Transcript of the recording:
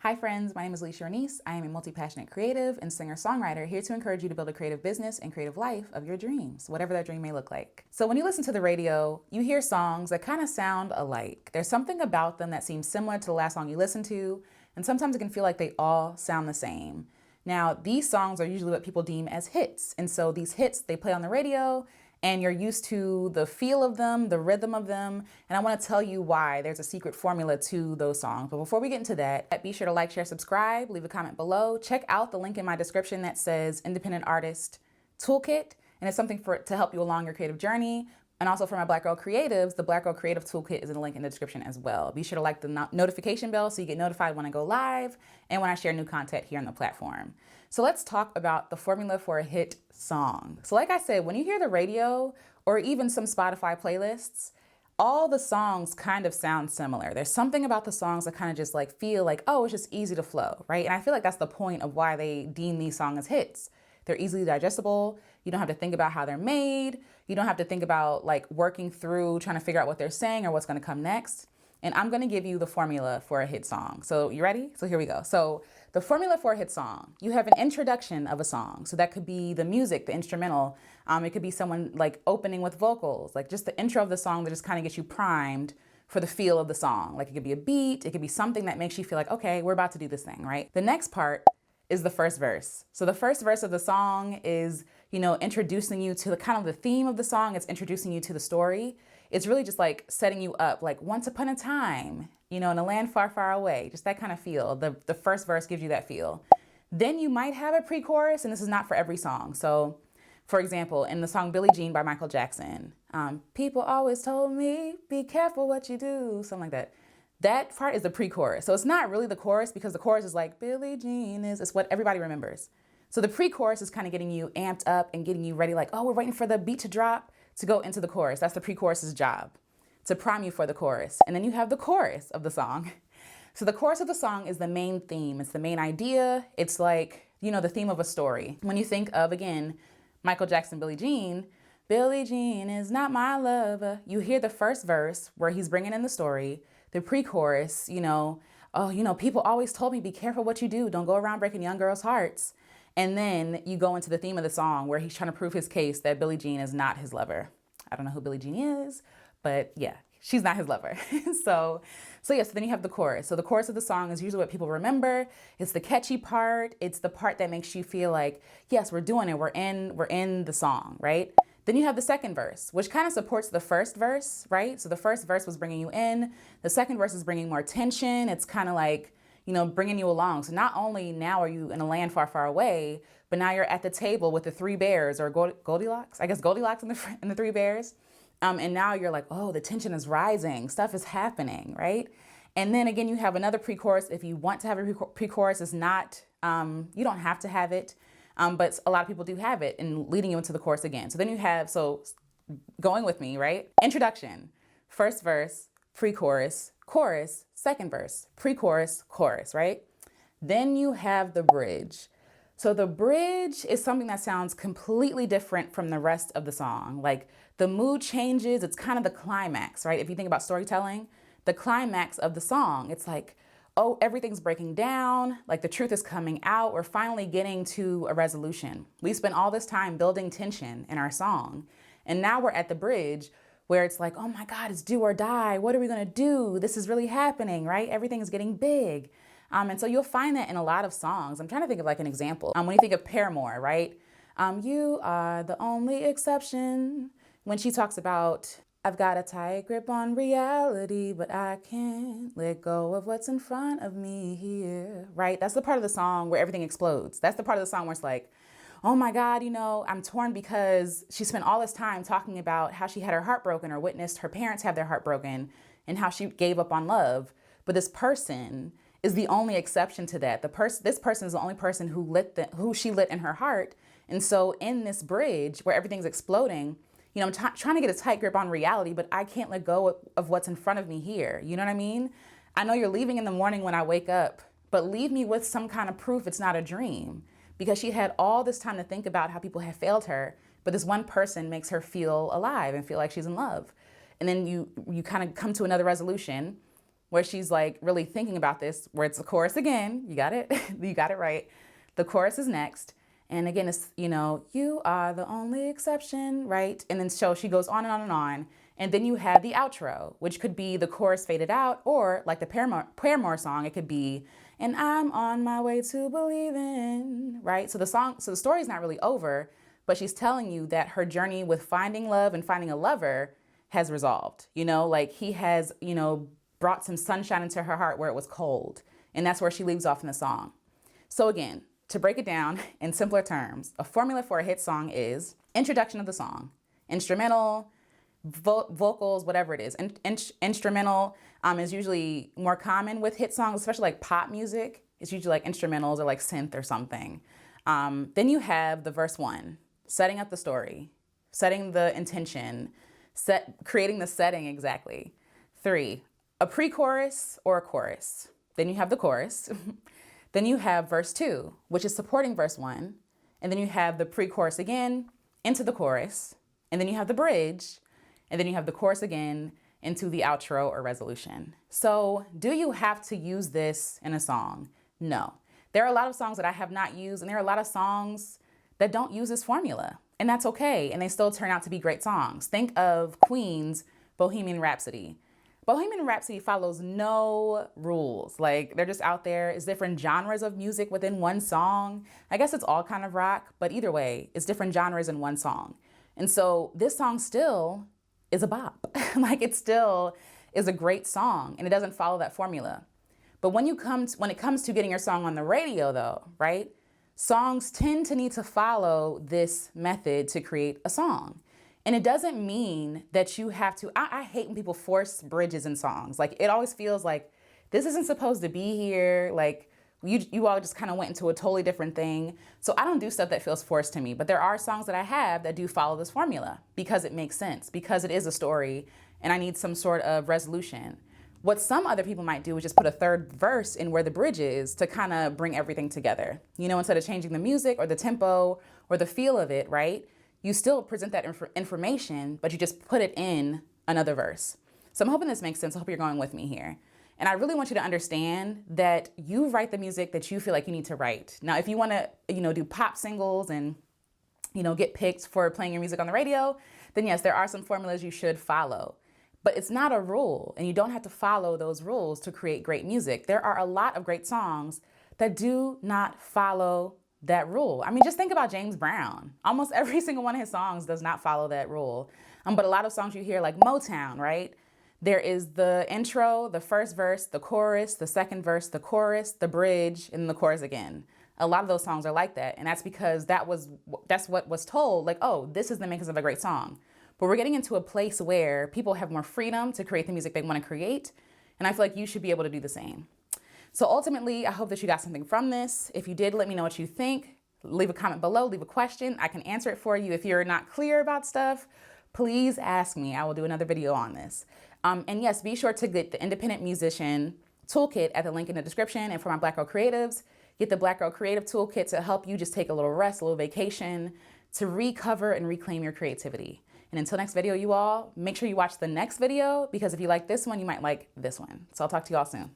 Hi friends, my name is Alecia Renece. I am a multi-passionate creative and singer-songwriter here to encourage you to build a creative business and creative life of your dreams, whatever that dream may look like. So when you listen to the radio, you hear songs that kind of sound alike. There's something about them that seems similar to the last song you listened to, and sometimes it can feel like they all sound the same. Now, these songs are usually what people deem as hits, and so these hits, they play on the radio, and you're used to the feel of them, the rhythm of them, and I want to tell you why there's a secret formula to those songs. But before we get into that, be sure to like, share, subscribe, leave a comment below. Check out the link in my description that says Independent Artist Toolkit, and it's something to help you along your creative journey. And also for my Black Girl Creatives, the Black Girl Creative Toolkit is in the link in the description as well. Be sure to like the notification bell so you get notified when I go live and when I share new content here on the platform. So let's talk about the formula for a hit song. So like I said, when you hear the radio or even some Spotify playlists, all the songs kind of sound similar. There's something about the songs that kind of just like feel like, oh, it's just easy to flow, right? And I feel like that's the point of why they deem these songs as hits. They're easily digestible. You don't have to think about how they're made. You don't have to think about like working through trying to figure out what they're saying or what's going to come next. And I'm going to give you the formula for a hit song. So you ready? So here we go. So the formula for a hit song, you have an introduction of a song. So that could be the music, the instrumental. It could be someone like opening with vocals, like just the intro of the song that just kind of gets you primed for the feel of the song. Like it could be a beat. It could be something that makes you feel like, okay, we're about to do this thing, right? The next part is the first verse. So the first verse of the song is, introducing you to the kind of the theme of the song. It's introducing you to the story. It's really just like setting you up like once upon a time, in a land far, far away, just that kind of feel. The first verse gives you that feel. Then you might have a pre-chorus, and this is not for every song. So for example, in the song Billie Jean by Michael Jackson, people always told me, be careful what you do, something like that. That part is the pre-chorus. So it's not really the chorus because the chorus is like, Billie Jean it's what everybody remembers. So the pre-chorus is kind of getting you amped up and getting you ready like, oh, we're waiting for the beat to drop to go into the chorus. That's the pre-chorus's job, to prime you for the chorus. And then you have the chorus of the song. So the chorus of the song is the main theme. It's the main idea. It's like, the theme of a story. When you think of, again, Michael Jackson, Billie Jean is not my lover. You hear the first verse where he's bringing in the story. The pre-chorus, people always told me, be careful what you do. Don't go around breaking young girls' hearts. And then you go into the theme of the song where he's trying to prove his case that Billie Jean is not his lover. I don't know who Billie Jean is, but yeah, she's not his lover. So then you have the chorus. So the chorus of the song is usually what people remember. It's the catchy part. It's the part that makes you feel like, yes, we're doing it. We're in the song, right? Then you have the second verse, which kind of supports the first verse, right? So the first verse was bringing you in. The second verse is bringing more tension. It's kind of like, bringing you along. So not only now are you in a land far, far away, but now you're at the table with the three bears or Goldilocks. I guess Goldilocks and the three bears. And now you're like, oh, the tension is rising. Stuff is happening, right? And then again, you have another pre-chorus. If you want to have a pre-chorus, it's not, you don't have to have it. But a lot of people do have it and leading you into the chorus again. So then you have, going with me, right? Introduction, first verse, pre-chorus, chorus, second verse, pre-chorus, chorus, right? Then you have the bridge. So the bridge is something that sounds completely different from the rest of the song. Like the mood changes. It's kind of the climax, right? If you think about storytelling, the climax of the song, it's like, oh, everything's breaking down. Like the truth is coming out. We're finally getting to a resolution. We spent all this time building tension in our song. And now we're at the bridge where it's like, oh my God, it's do or die. What are we going to do? This is really happening, right? Everything is getting big. And so you'll find that in a lot of songs. I'm trying to think of like an example. When you think of Paramore, right? You are the only exception. When she talks about, I've got a tight grip on reality, but I can't let go of what's in front of me here, right? That's the part of the song where everything explodes. That's the part of the song where it's like, oh my God, I'm torn because she spent all this time talking about how she had her heart broken or witnessed her parents have their heart broken and how she gave up on love. But this person is the only exception to that. This person is the only person who she lit in her heart. And so in this bridge where everything's exploding, I'm trying to get a tight grip on reality, but I can't let go of what's in front of me here. You know what I mean? I know you're leaving in the morning when I wake up, but leave me with some kind of proof it's not a dream. Because she had all this time to think about how people have failed her, but this one person makes her feel alive and feel like she's in love. And then you kind of come to another resolution where she's like really thinking about this, where it's the chorus again. You got it. You got it right. The chorus is next. And again, it's, you know, you are the only exception, right? And then so she goes on and on and on. And then you have the outro, which could be the chorus faded out, or like the paramore song, it could be, and I'm on my way to believing, right? So the story is not really over, but she's telling you that her journey with finding love and finding a lover has resolved. You know, like he has, you know, brought some sunshine into her heart where it was cold. And that's where she leaves off in the song. So again, to break it down in simpler terms, a formula for a hit song is introduction of the song, instrumental, vocals, whatever it is. Instrumental is usually more common with hit songs, especially like pop music. It's usually like instrumentals or like synth or something. Then you have the verse 1, setting up the story, setting the intention, creating the setting exactly. 3, a pre-chorus or a chorus. Then you have the chorus. Then you have verse 2, which is supporting verse 1. And then you have the pre-chorus again into the chorus. And then you have the bridge. And then you have the chorus again into the outro or resolution. So do you have to use this in a song? No. There are a lot of songs that I have not used, and there are a lot of songs that don't use this formula. And that's okay. And they still turn out to be great songs. Think of Queen's Bohemian Rhapsody. Bohemian Rhapsody follows no rules. Like, they're just out there. It's different genres of music within one song. I guess it's all kind of rock, but either way, it's different genres in one song. And so this song still is a bop. Like, it still is a great song, and it doesn't follow that formula. But when it comes to getting your song on the radio though, right? Songs tend to need to follow this method to create a song. And it doesn't mean that you have to, I hate when people force bridges in songs. Like, it always feels like this isn't supposed to be here. Like, you all just kind of went into a totally different thing. So I don't do stuff that feels forced to me, but there are songs that I have that do follow this formula because it makes sense, because it is a story and I need some sort of resolution. What some other people might do is just put a third verse in where the bridge is to kind of bring everything together. You know, instead of changing the music or the tempo or the feel of it, right? You still present that information, but you just put it in another verse. So I'm hoping this makes sense. I hope you're going with me here. And I really want you to understand that you write the music that you feel like you need to write. Now, if you want to, do pop singles and, get picked for playing your music on the radio, then yes, there are some formulas you should follow. But it's not a rule, and you don't have to follow those rules to create great music. There are a lot of great songs that do not follow that rule. I mean, just think about James Brown. Almost every single one of his songs does not follow that rule. But a lot of songs you hear, like Motown, right? There is the intro, the first verse, the chorus, the second verse, the chorus, the bridge, and the chorus again. A lot of those songs are like that. And that's because that's what was told, like, oh, this is the makers of a great song. But we're getting into a place where people have more freedom to create the music they want to create. And I feel like you should be able to do the same. So ultimately, I hope that you got something from this. If you did, let me know what you think. Leave a comment below, leave a question. I can answer it for you. If you're not clear about stuff, please ask me. I will do another video on this. And yes, be sure to get the Independent Musician Toolkit at the link in the description. And for my Black Girl Creatives, get the Black Girl Creative Toolkit to help you just take a little rest, a little vacation, to recover and reclaim your creativity. And until next video, you all, make sure you watch the next video, because if you like this one, you might like this one. So I'll talk to you all soon.